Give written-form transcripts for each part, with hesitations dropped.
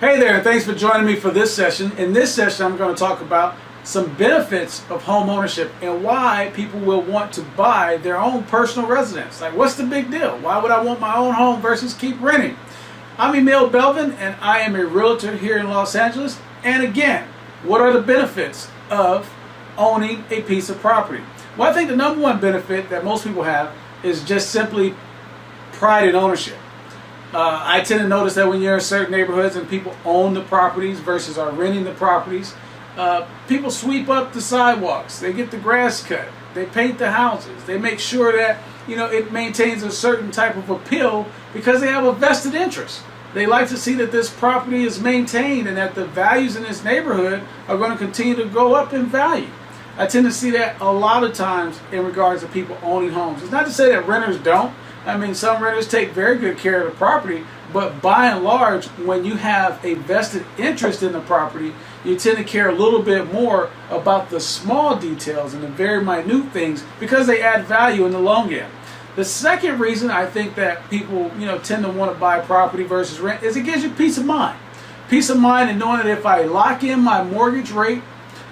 Hey there, thanks for joining me for this session. In this session, I'm going to talk about some benefits of home ownership and why people will want to buy their own personal residence. Like, what's the big deal? Why would I want my own home versus keep renting? I'm Emil Belvin, and I am a realtor here in Los Angeles. And again, what are the benefits of owning a piece of property? Well, I think the number one benefit that most people have is just simply pride in ownership. I tend to notice that when you're in certain neighborhoods and people own the properties versus are renting the properties, people sweep up the sidewalks, they get the grass cut, they paint the houses, they make sure that it maintains a certain type of appeal because they have a vested interest. They like to see that this property is maintained and that the values in this neighborhood are going to continue to go up in value. I tend to see that a lot of times in regards to people owning homes. It's not to say that renters don't. I mean, some renters take very good care of the property, but by and large, when you have a vested interest in the property, you tend to care a little bit more about the small details and the very minute things because they add value in the long end. The second reason I think that people tend to want to buy property versus rent is it gives you peace of mind. Peace of mind in knowing that if I lock in my mortgage rate,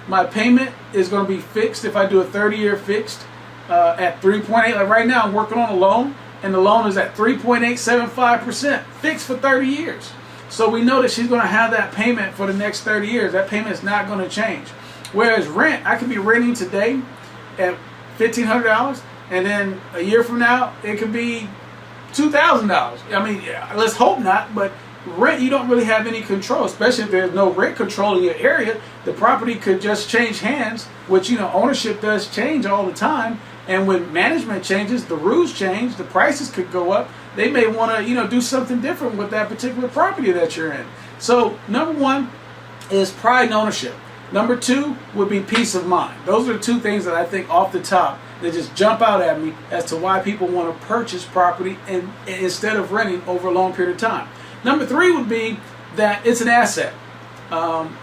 my payment is going to be fixed. If I do a 30-year fixed at 3.8, like right now I'm working on a loan, and the loan is at 3.875% fixed for 30 years. So we know that she's going to have that payment for the next 30 years. That payment is not going to change. Whereas rent, I could be renting today at $1,500, and then a year from now, it could be $2,000. I mean, let's hope not, but rent, you don't really have any control, especially if there's no rent control in your area. The property could just change hands, which, ownership does change all the time. And when management changes, the rules change, the prices could go up. They may want to, do something different with that particular property that you're in. So number one is pride and ownership. Number two would be peace of mind. Those are the two things that I think off the top that just jump out at me as to why people want to purchase property and instead of renting over a long period of time. Number three would be that it's an asset.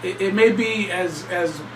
It may be, as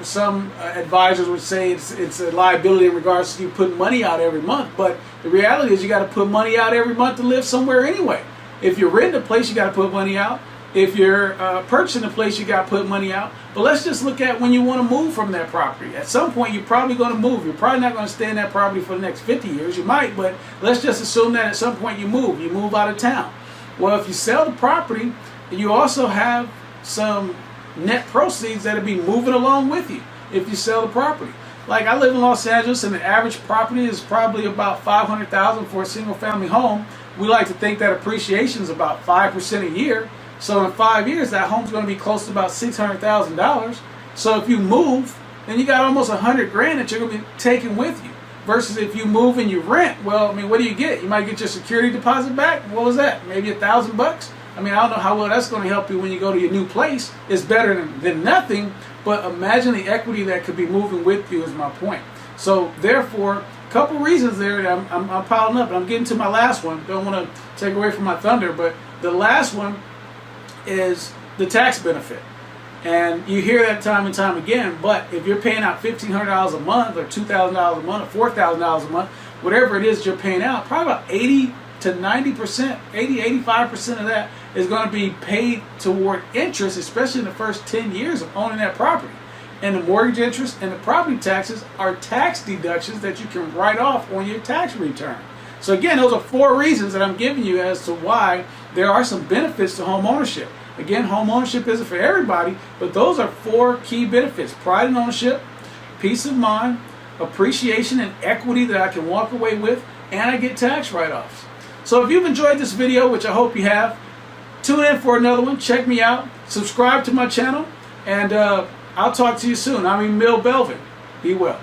some advisors would say, it's a liability in regards to you putting money out every month. But the reality is you got to put money out every month to live somewhere anyway. If you're renting a place, you got to put money out. If you're purchasing a place, you got to put money out. But let's just look at when you want to move from that property. At some point, you're probably going to move. You're probably not going to stay in that property for the next 50 years. You might, but let's just assume that at some point you move. You move out of town. Well, if you sell the property, you also have some net proceeds that'll be moving along with you if you sell the property. Like, I live in Los Angeles, and the average property is probably about $500,000 for a single family home. We like to think that appreciation is about 5% a year. So in 5 years, that home's going to be close to about $600,000. So if you move, then you got almost $100,000 that you're going to be taking with you. Versus if you move and you rent, well, I mean, what do you get? You might get your security deposit back. What was that? Maybe $1,000? I mean, I don't know how well that's going to help you when you go to your new place. It's better than nothing, but imagine the equity that could be moving with you is my point. So therefore, a couple reasons there. I'm piling up, and I'm getting to my last one. Don't want to take away from my thunder, but the last one is the tax benefit. And you hear that time and time again, but if you're paying out $1,500 a month or $2,000 a month or $4,000 a month, whatever it is you're paying out, probably about 80 to 90%, 85% of that is going to be paid toward interest, especially in the first 10 years of owning that property. And the mortgage interest and the property taxes are tax deductions that you can write off on your tax return. So again, those are four reasons that I'm giving you as to why there are some benefits to home ownership. Again, home ownership isn't for everybody, but those are four key benefits: pride in ownership, peace of mind, appreciation and equity that I can walk away with, and I get tax write-offs. So if you've enjoyed this video, which I hope you have, tune in for another one. Check me out. Subscribe to my channel, and I'll talk to you soon. I'm Emil Belvin. Be well.